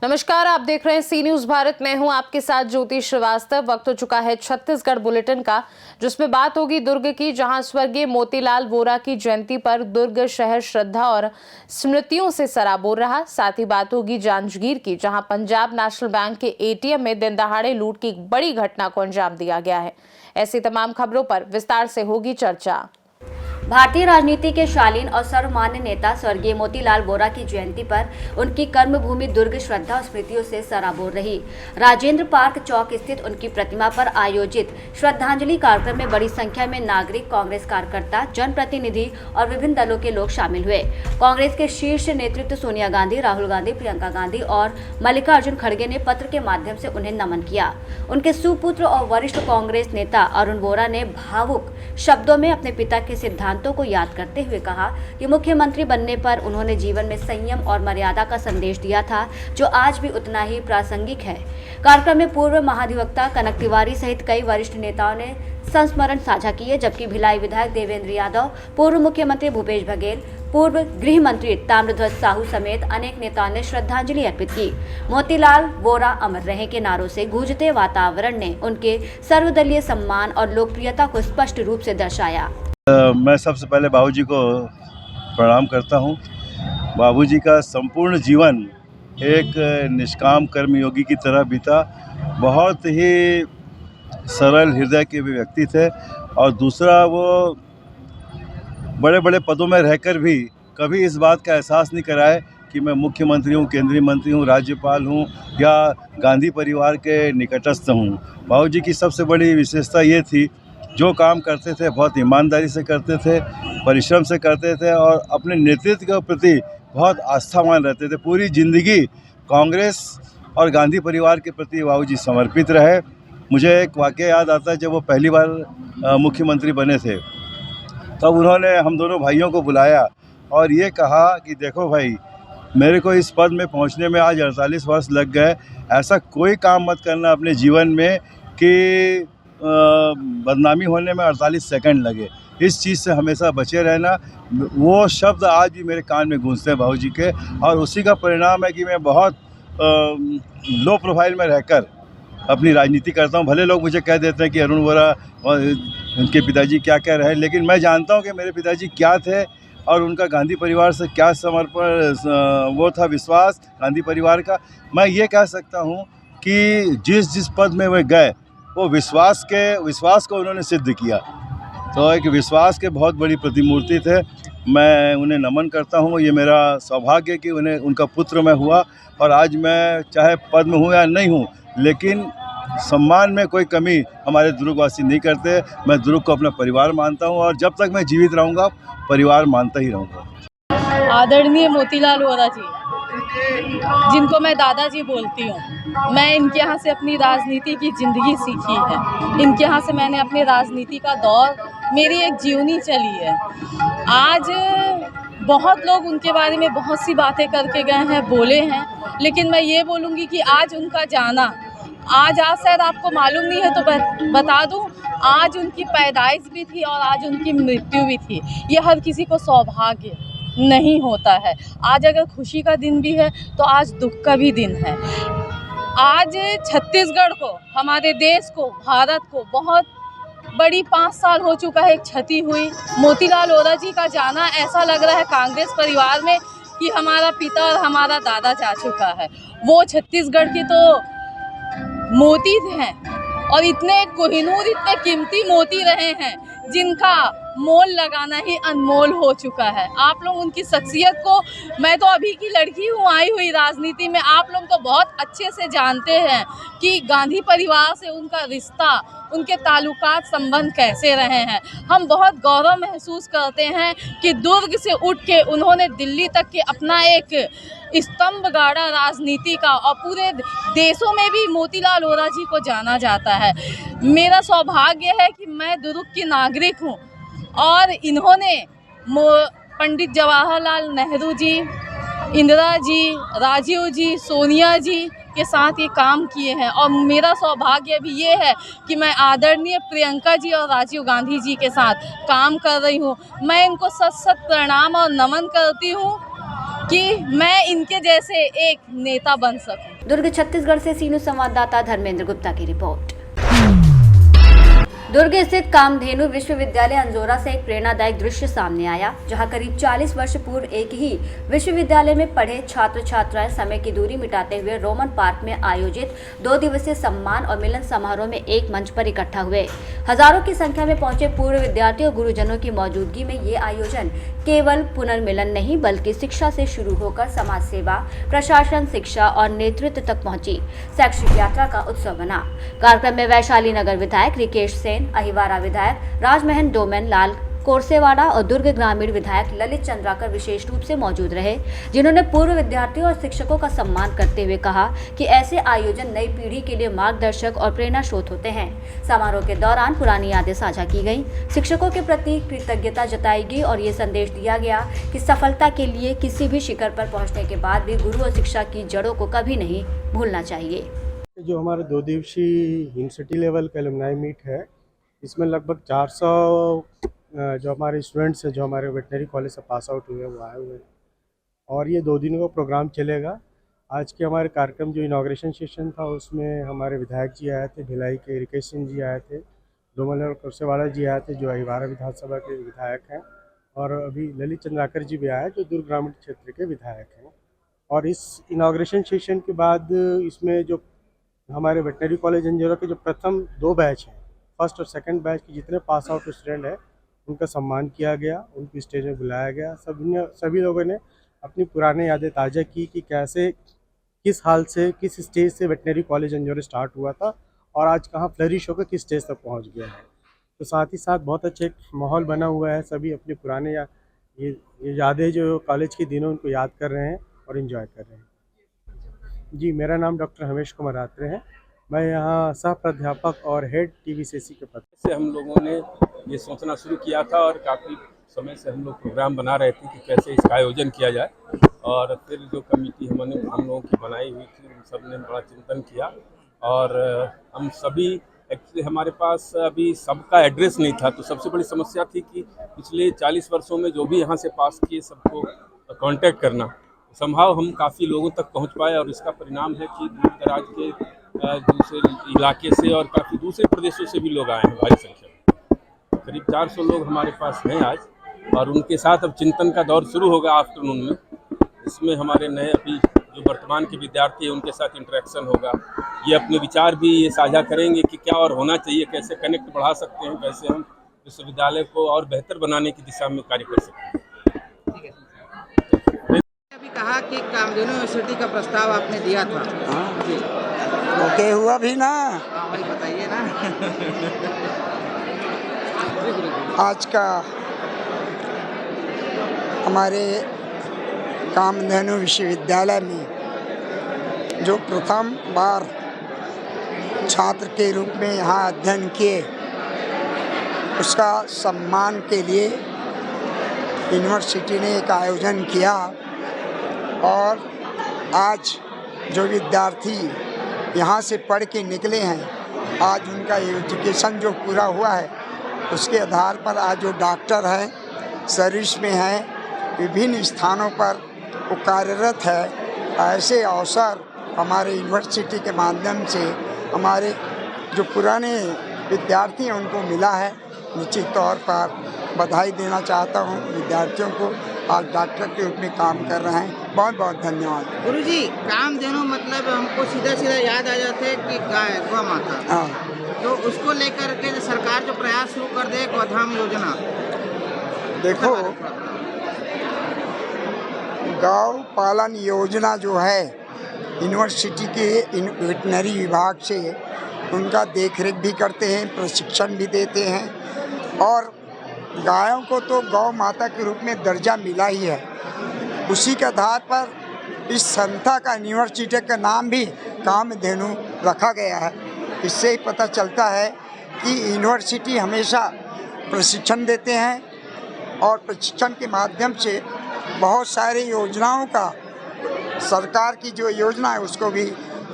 नमस्कार, आप देख रहे हैं सी न्यूज भारत। मैं हूं आपके साथ ज्योति श्रीवास्तव। वक्त हो चुका है छत्तीसगढ़ बुलेटिन का, जिसमें बात होगी दुर्ग की, जहां स्वर्गीय मोतीलाल वोरा की जयंती पर दुर्ग शहर श्रद्धा और स्मृतियों से सराबोर रहा। साथ ही बात होगी जांजगीर की, जहां पंजाब नेशनल बैंक के एटीएम में दिन दहाड़े लूट की एक बड़ी घटना को अंजाम दिया गया है। ऐसी तमाम खबरों पर विस्तार से होगी चर्चा। भारतीय राजनीति के शालीन और सर्वमान्य नेता स्वर्गीय मोतीलाल वोरा की जयंती पर उनकी कर्मभूमि दुर्ग श्रद्धा और स्मृतियों से सराबोर रही। राजेंद्र पार्क चौक स्थित उनकी प्रतिमा पर आयोजित श्रद्धांजलि कार्यक्रम में बड़ी संख्या में नागरिक, कांग्रेस कार्यकर्ता, जनप्रतिनिधि और विभिन्न दलों के लोग शामिल हुए। कांग्रेस के शीर्ष नेतृत्व सोनिया गांधी, राहुल गांधी, प्रियंका गांधी और मल्लिकार्जुन खड़गे ने पत्र के माध्यम से उन्हें नमन किया। उनके सुपुत्र और वरिष्ठ कांग्रेस नेता अरुण वोरा ने भावुक शब्दों में अपने पिता के सिद्धांतों को याद करते हुए कहा कि मुख्यमंत्री बनने पर उन्होंने जीवन में संयम और मर्यादा का संदेश दिया था, जो आज भी उतना ही प्रासंगिक है। कार्यक्रम में पूर्व महाधिवक्ता कनक तिवारी सहित कई वरिष्ठ नेताओं ने संस्मरण साझा किए, जबकि भिलाई विधायक देवेंद्र यादव, पूर्व मुख्यमंत्री भूपेश बघेल, पूर्व गृह मंत्री ताम्रध्वज साहू समेत अनेक नेताओं ने श्रद्धांजलि अर्पित की। मोतीलाल वोरा अमर रहे के नारों से गूंजते वातावरण ने उनके सर्वदलीय सम्मान और लोकप्रियता को स्पष्ट रूप से दर्शाया। मैं सबसे पहले बाबूजी को प्रणाम करता हूं। बाबूजी का संपूर्ण जीवन एक निष्काम कर्मयोगी की तरह बीता। बहुत ही सरल हृदय के व्यक्ति थे और दूसरा, वो बड़े बड़े पदों में रहकर भी कभी इस बात का एहसास नहीं कराए कि मैं मुख्यमंत्री हूँ, केंद्रीय मंत्री हूँ, राज्यपाल हूँ या गांधी परिवार के निकटस्थ हूँ। बाबूजी की सबसे बड़ी विशेषता ये थी, जो काम करते थे बहुत ईमानदारी से करते थे, परिश्रम से करते थे और अपने नेतृत्व के प्रति बहुत आस्थावान रहते थे। पूरी ज़िंदगी कांग्रेस और गांधी परिवार के प्रति बाबूजी समर्पित रहे। मुझे एक वाक़या याद आता है, जब वो पहली बार मुख्यमंत्री बने थे, तब उन्होंने हम दोनों भाइयों को बुलाया और ये कहा कि देखो भाई, मेरे को इस पद में पहुंचने में आज 48 वर्ष लग गए। ऐसा कोई काम मत करना अपने जीवन में कि बदनामी होने में 48 सेकंड लगे। इस चीज़ से हमेशा बचे रहना। वो शब्द आज भी मेरे कान में गूंजते हैं बाबूजी के, और उसी का परिणाम है कि मैं बहुत लो प्रोफाइल में रहकर अपनी राजनीति करता हूं। भले लोग मुझे कह देते हैं कि अरुण वोरा और उनके पिताजी क्या कह रहे हैं, लेकिन मैं जानता हूं कि मेरे पिताजी क्या थे और उनका गांधी परिवार से क्या समर्पण वो था, विश्वास गांधी परिवार का। मैं ये कह सकता हूं कि जिस पद में वे गए, वो विश्वास को उन्होंने सिद्ध किया। तो एक विश्वास के बहुत बड़ी प्रतिमूर्ति थे। मैं उन्हें नमन करता हूँ। ये मेरा सौभाग्य कि उनका पुत्र मैं हुआ, और आज मैं चाहे पद में हूँ या नहीं हूँ, लेकिन सम्मान में कोई कमी हमारे दुर्गवासी नहीं करते। मैं दुर्ग को अपना परिवार मानता हूँ और जब तक मैं जीवित रहूँगा परिवार मानता ही रहूँगा। आदरणीय मोतीलाल वोरा जी, जिनको मैं दादाजी बोलती हूँ, मैं इनके यहाँ से अपनी राजनीति की ज़िंदगी सीखी है। इनके यहाँ से मैंने अपनी राजनीति का दौर, मेरी एक जीवनी चली है। आज बहुत लोग उनके बारे में बहुत सी बातें करके गए हैं, बोले हैं, लेकिन मैं ये बोलूँगी कि आज उनका जाना, आज शायद आपको मालूम नहीं है तो बता दूं, आज उनकी पैदाइश भी थी और आज उनकी मृत्यु भी थी। ये हर किसी को सौभाग्य नहीं होता है। आज अगर खुशी का दिन भी है तो आज दुख का भी दिन है। आज छत्तीसगढ़ को, हमारे देश को, भारत को बहुत बड़ी 5 साल हो चुका है एक क्षति हुई। मोतीलाल वोरा जी का जाना, ऐसा लग रहा है कांग्रेस परिवार में कि हमारा पिता और हमारा दादा जा चुका है। वो छत्तीसगढ़ की तो मोती हैं और इतने कोहिनूर, इतने कीमती मोती रहे हैं जिनका मोल लगाना ही अनमोल हो चुका है। आप लोग उनकी शख्सियत को, मैं तो अभी की लड़की हूँ आई हुई राजनीति में, आप लोग तो बहुत अच्छे से जानते हैं कि गांधी परिवार से उनका रिश्ता, उनके ताल्लुकात, संबंध कैसे रहे हैं। हम बहुत गौरव महसूस करते हैं कि दुर्ग से उठ के उन्होंने दिल्ली तक के अपना एक स्तंभ गाड़ा राजनीति का, और पूरे देशों में भी मोतीलाल वोरा जी को जाना जाता है। मेरा सौभाग्य है कि मैं दुर्ग की नागरिक हूँ और इन्होंने पंडित जवाहरलाल नेहरू जी, इंदिरा जी, राजीव जी, सोनिया जी के साथ ये काम किए हैं। और मेरा सौभाग्य भी ये है कि मैं आदरणीय प्रियंका जी और राजीव गांधी जी के साथ काम कर रही हूँ। मैं इनको सत सत प्रणाम और नमन करती हूँ कि मैं इनके जैसे एक नेता बन सकूं। दुर्ग छत्तीसगढ़ से सी न्यूज़ संवाददाता धर्मेंद्र गुप्ता की रिपोर्ट। दुर्ग स्थित कामधेनु विश्वविद्यालय अंजोरा से एक प्रेरणादायक दृश्य सामने आया, जहां करीब 40 वर्ष पूर्व एक ही विश्वविद्यालय में पढ़े छात्र छात्राएं समय की दूरी मिटाते हुए रोमन पार्क में आयोजित 2 दिवसीय सम्मान और मिलन समारोह में एक मंच पर इकट्ठा हुए। हजारों की संख्या में पहुंचे पूर्व विद्यार्थियों और गुरुजनों की मौजूदगी में ये आयोजन केवल पुनर्मिलन नहीं बल्कि शिक्षा से शुरू होकर समाज सेवा, प्रशासन, शिक्षा और नेतृत्व तक पहुंची शैक्षिक यात्रा का उत्सव बना। कार्यक्रम में वैशाली नगर विधायक रिकेश सेन, अहिवारा विधायक राजमहन डोमेन लाल कोरसेवाड़ा और दुर्ग ग्रामीण विधायक ललित चंद्राकर विशेष रूप से मौजूद रहे, जिन्होंने पूर्व विद्यार्थियों और शिक्षकों का सम्मान करते हुए कहा कि ऐसे आयोजन नई पीढ़ी के लिए मार्गदर्शक और प्रेरणा स्रोत होते हैं। समारोह के दौरान पुरानी यादें साझा की गई, शिक्षकों के प्रति कृतज्ञता जताई गई और ये संदेश दिया गया कि सफलता के लिए किसी भी शिखर पर पहुंचने के बाद भी गुरु और शिक्षा की जड़ों को कभी नहीं भूलना चाहिए। जो हमारा 2 दिवसीय यूनिवर्सिटी लेवल का एलुमनाई मीट है, इसमें लगभग 400 जो हमारे स्टूडेंट्स हैं जो हमारे वेटनरी कॉलेज से पास आउट हुए वो आए हुए हैं और ये 2 दिनों का प्रोग्राम चलेगा। आज के हमारे कार्यक्रम जो इनाग्रेशन सेशन था उसमें हमारे विधायक जी आए थे, भिलाई के रिकेश सिंह जी आए थे, डोमल और कोरसेवाड़ा जी आए थे जो अहिवारा विधानसभा के विधायक हैं और अभी ललित चंद्राकर जी भी आए जो दुर्ग ग्रामीण क्षेत्र के विधायक हैं। और इस इनाग्रेशन सेशन के बाद इसमें जो हमारे वेटनरी कॉलेज अंजोरा के जो प्रथम 2 बैच हैं, फर्स्ट और सेकंड बैच के जितने पास आउट स्टूडेंट हैं उनका सम्मान किया गया, उनको स्टेज में बुलाया गया। सभी लोगों ने अपनी पुरानी यादें ताज़ा की कि कैसे किस हाल से किस स्टेज से वेटनरी कॉलेज अंजोरा स्टार्ट हुआ था और आज कहाँ फ्लरिश होकर किस स्टेज तक पहुँच गया है। तो साथ ही साथ बहुत अच्छे एक माहौल बना हुआ है, सभी अपने पुराने ये यादें जो कॉलेज के दिनों उनको याद कर रहे हैं और इन्जॉय कर रहे हैं। जी, मेरा नाम डॉक्टर हमेश कुमार आत्रे है, मैं यहाँ सह प्राध्यापक और हेड TVCC के पद से हम लोगों ने ये सोचना शुरू किया था और काफ़ी समय से हम लोग प्रोग्राम बना रहे थे कि कैसे इसका आयोजन किया जाए। और फिर जो कमेटी हम लोगों की बनाई हुई थी उन सब ने बड़ा चिंतन किया और हम सभी एक्चुअली हमारे पास अभी सबका एड्रेस नहीं था, तो सबसे बड़ी समस्या थी कि पिछले 40 वर्षों में जो भी यहाँ से पास किए सबको कांटेक्ट करना। संभव हम काफ़ी लोगों तक पहुँच पाए और इसका परिणाम है कि दूर दराज के दूसरे इलाके से और काफ़ी दूसरे प्रदेशों से भी लोग आए हैं भारी संख्या में। करीब 400 लोग हमारे पास हैं आज और उनके साथ अब चिंतन का दौर शुरू होगा आफ्टरनून में। इसमें हमारे नए अभी जो वर्तमान के विद्यार्थी हैं उनके साथ इंटरेक्शन होगा, ये अपने विचार भी ये साझा करेंगे कि क्या और होना चाहिए, कैसे कनेक्ट बढ़ा सकते हैं, कैसे हम विश्वविद्यालय को और बेहतर बनाने की दिशा में कार्य कर सकते हैं। अभी कहा कि कामधेनु यूनिवर्सिटी का प्रस्ताव आपने दिया था। हाँ जी, ओके हुआ भी ना। वही बताइए ना। आज का हमारे कामधेनु विश्वविद्यालय में जो प्रथम बार छात्र के रूप में यहाँ अध्ययन किए उसका सम्मान के लिए यूनिवर्सिटी ने एक आयोजन किया और आज जो विद्यार्थी यहाँ से पढ़ के निकले हैं, आज उनका एजुकेशन जो पूरा हुआ है उसके आधार पर आज जो डॉक्टर हैं, सर्विस में हैं, विभिन्न स्थानों पर वो कार्यरत है। ऐसे अवसर हमारे यूनिवर्सिटी के माध्यम से हमारे जो पुराने विद्यार्थी हैं उनको मिला है। निश्चित तौर पर बधाई देना चाहता हूँ विद्यार्थियों को, आज डॉक्टर के रूप में काम कर रहे हैं। बहुत बहुत धन्यवाद। गुरुजी, कामधेनु मतलब हमको सीधा सीधा याद आ जाते हैं कि गाय गौ माता। हाँ, तो उसको लेकर के सरकार जो प्रयास शुरू कर दे गोधाम योजना, देखो गौ पालन योजना जो है यूनिवर्सिटी के वेटनरी विभाग से उनका देखरेख भी करते हैं, प्रशिक्षण भी देते हैं और गायों को तो गौ माता के रूप में दर्जा मिला ही है। उसी के आधार पर इस संस्था का यूनिवर्सिटी का नाम भी कामधेनु रखा गया है। इससे ही पता चलता है कि यूनिवर्सिटी हमेशा प्रशिक्षण देते हैं और प्रशिक्षण के माध्यम से बहुत सारी योजनाओं का, सरकार की जो योजना है उसको भी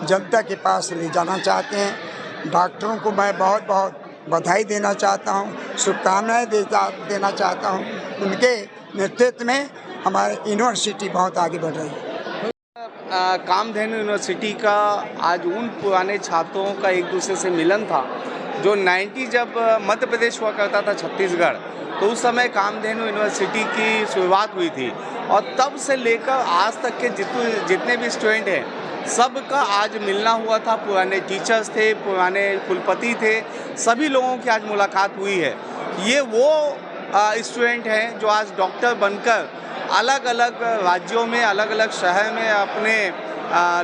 जनता के पास ले जाना चाहते हैं। डॉक्टरों को मैं बहुत बहुत बधाई देना चाहता हूँ, शुभकामनाएँ देना चाहता हूँ। उनके नेतृत्व में हमारी यूनिवर्सिटी बहुत आगे बढ़ रही है। कामधेनु यूनिवर्सिटी का आज उन पुराने छात्रों का एक दूसरे से मिलन था जो 90 जब मध्य प्रदेश हुआ करता था छत्तीसगढ़, तो उस समय कामधेनु यूनिवर्सिटी की शुरुआत हुई थी और तब से लेकर आज तक के जितने भी स्टूडेंट हैं सबका आज मिलना हुआ था। पुराने टीचर्स थे, पुराने कुलपति थे, सभी लोगों की आज मुलाकात हुई है। ये वो स्टूडेंट हैं जो आज डॉक्टर बनकर अलग अलग राज्यों में, अलग अलग शहर में अपने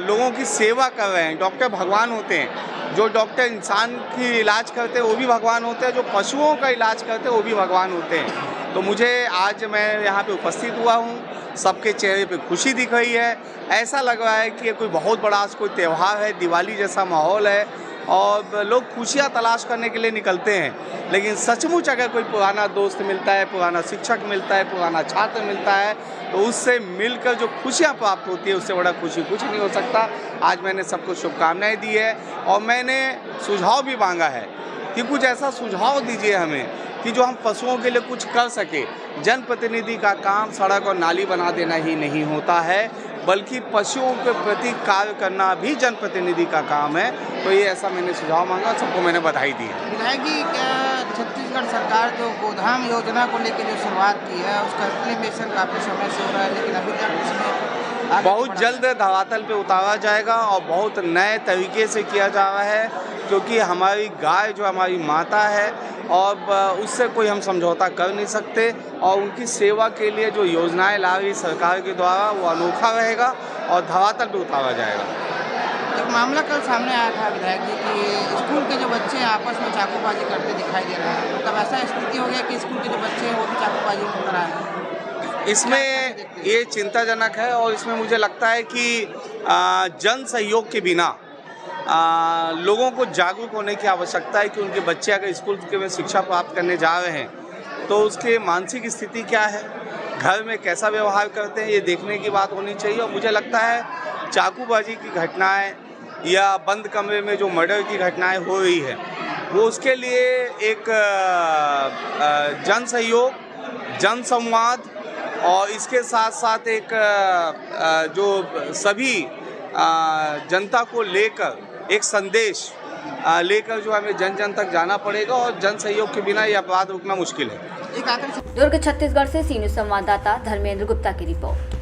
लोगों की सेवा कर रहे हैं। डॉक्टर भगवान होते हैं, जो डॉक्टर इंसान की इलाज करते हैं वो भी भगवान होते हैं, जो पशुओं का इलाज करते हैं वो भी भगवान होते हैं। तो मुझे आज मैं यहाँ पे उपस्थित हुआ हूँ, सबके चेहरे पे खुशी दिख रही है। ऐसा लग रहा है कि ये कोई बहुत बड़ा आज कोई त्यौहार है, दिवाली जैसा माहौल है और लोग खुशियाँ तलाश करने के लिए निकलते हैं। लेकिन सचमुच अगर कोई पुराना दोस्त मिलता है, पुराना शिक्षक मिलता है, पुराना छात्र मिलता है, तो उससे मिलकर जो खुशियाँ प्राप्त होती है उससे बड़ा खुशी कुछ नहीं हो सकता। आज मैंने सबको शुभकामनाएं दी है और मैंने सुझाव भी मांगा है कि कुछ ऐसा सुझाव दीजिए हमें कि जो हम पशुओं के लिए कुछ कर सके। जनप्रतिनिधि का काम सड़क और नाली बना देना ही नहीं होता है, बल्कि पशुओं के प्रति कार्य करना भी जनप्रतिनिधि का काम है। तो ये ऐसा मैंने सुझाव मांगा, सबको मैंने बधाई दी है। विधायक जी, क्या छत्तीसगढ़ सरकार जो गोधाम योजना को लेकर जो शुरुआत की है उसका इम्प्लीमेशन काफ़ी समय से हो रहा है, लेकिन अभी तक इसमें बहुत जल्द धरातल पे उतारा जाएगा और बहुत नए तरीके से किया जा रहा है, क्योंकि हमारी गाय जो हमारी माता है और उससे कोई हम समझौता कर नहीं सकते और उनकी सेवा के लिए जो योजनाएं ला रही सरकार के द्वारा वो अनोखा रहेगा और धरातल पे उतारा जाएगा। एक मामला कल सामने आया था विधायक जी कि स्कूल के जो बच्चे आपस में चाकूबाजी करते दिखाई दे रहे हैं, मतलब ऐसा स्थिति हो गया कि स्कूल के जो बच्चे हैं वो भी चाकूबाजी कर रहे हैं। इसमें ये चिंताजनक है और इसमें मुझे लगता है कि जन सहयोग के बिना लोगों को जागरूक होने की आवश्यकता है कि उनके बच्चे अगर स्कूल में शिक्षा प्राप्त करने जा रहे हैं तो उसके मानसिक स्थिति क्या है, घर में कैसा व्यवहार करते हैं, ये देखने की बात होनी चाहिए। और मुझे लगता है चाकूबाजी की घटनाएं या बंद कमरे में जो मर्डर की घटनाएं हो रही है वो उसके लिए एक जन सहयोग, जन संवाद और इसके साथ साथ एक जो सभी जनता को लेकर एक संदेश लेकर जो हमें जन जन तक जाना पड़ेगा और जन सहयोग के बिना ये अपराध रुकना मुश्किल है। दुर्ग छत्तीसगढ़ से सी न्यूज़ संवाददाता धर्मेंद्र गुप्ता की रिपोर्ट।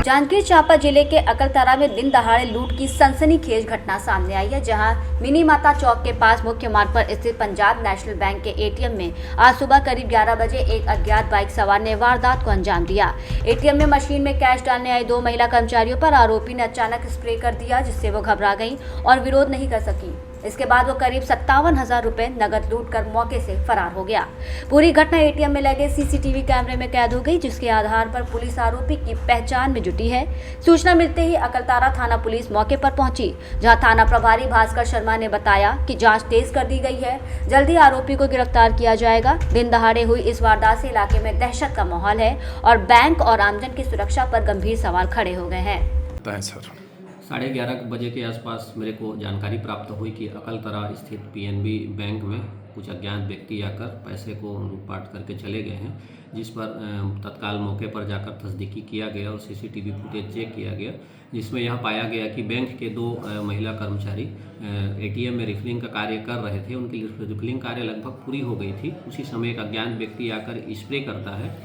जांजगीर चांपा जिले के अकलतरा में दिन दहाड़े लूट की सनसनीखेज घटना सामने आई है, जहां मिनी माता चौक के पास मुख्य मार्ग पर स्थित पंजाब नेशनल बैंक के एटीएम में आज सुबह करीब 11 बजे एक अज्ञात बाइक सवार ने वारदात को अंजाम दिया। एटीएम में मशीन में कैश डालने आई 2 महिला कर्मचारियों पर आरोपी ने अचानक स्प्रे कर दिया, जिससे वो घबरा गईं और विरोध नहीं कर सकी। इसके बाद वो करीब 57,000 रुपए नगद लूटकर मौके से फरार हो गया। पूरी घटना एटीएम में लगे सीसीटीवी कैमरे में कैद हो गई, जिसके आधार पर पुलिस आरोपी की पहचान में जुटी है। सूचना मिलते ही अकलतरा थाना पुलिस मौके पर पहुंची, जहां थाना प्रभारी भास्कर शर्मा ने बताया कि जांच तेज कर दी गई है, जल्दी आरोपी को गिरफ्तार किया जाएगा। दिन दहाड़े हुई इस वारदात से इलाके में दहशत का माहौल है और बैंक और आमजन की सुरक्षा पर गंभीर सवाल खड़े हो गए हैं। 11:30 बजे के आसपास मेरे को जानकारी प्राप्त हुई कि अकलतरा स्थित पीएनबी बैंक में कुछ अज्ञात व्यक्ति आकर पैसे को लूटपाट करके चले गए हैं, जिस पर तत्काल मौके पर जाकर तस्दीकी किया गया और सीसीटीवी फुटेज चेक किया गया, जिसमें यह पाया गया कि बैंक के 2 महिला कर्मचारी एटीएम में रिफिलिंग का कार्य कर रहे थे। उनकी रिफिलिंग कार्य लगभग पूरी हो गई थी। उसी समय एक अज्ञात व्यक्ति आकर स्प्रे करता है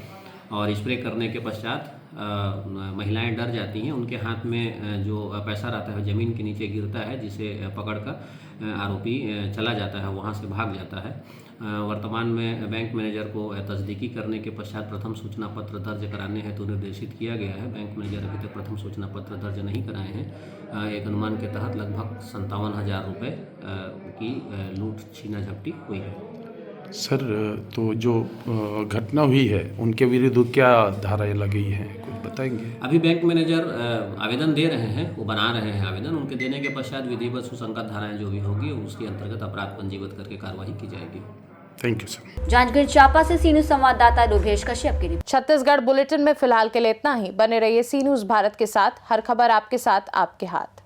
और स्प्रे करने के पश्चात महिलाएं डर जाती हैं। उनके हाथ में जो पैसा रहता है ज़मीन के नीचे गिरता है, जिसे पकड़कर आरोपी चला जाता है, वहां से भाग जाता है। वर्तमान में बैंक मैनेजर को तस्दीकी करने के पश्चात प्रथम सूचना पत्र दर्ज कराने हेतु निर्देशित किया गया है। बैंक मैनेजर अभी तक प्रथम सूचना पत्र दर्ज नहीं कराए हैं। एक अनुमान के तहत लगभग 57,000 रुपये की लूट छीना झपटी हुई है। सर, तो जो घटना हुई है उनके विरुद्ध क्या धाराएं लगी हैं, कुछ बताएंगे? अभी बैंक मैनेजर आवेदन दे रहे हैं, वो बना रहे हैं आवेदन। उनके देने के पश्चात विधिवत सुसंगत धाराएं जो भी होगी उसके अंतर्गत अपराध पंजीबद्ध करके कार्रवाई की जाएगी। Thank you sir. Janjgir Champa से सी न्यूज़ संवाददाता रुभेश कश्यप की रिपोर्ट। छत्तीसगढ़ बुलेटिन में फिलहाल के लिए इतना ही। बने रहिए सी न्यूज़ भारत के साथ। हर खबर आपके साथ, आपके हाथ।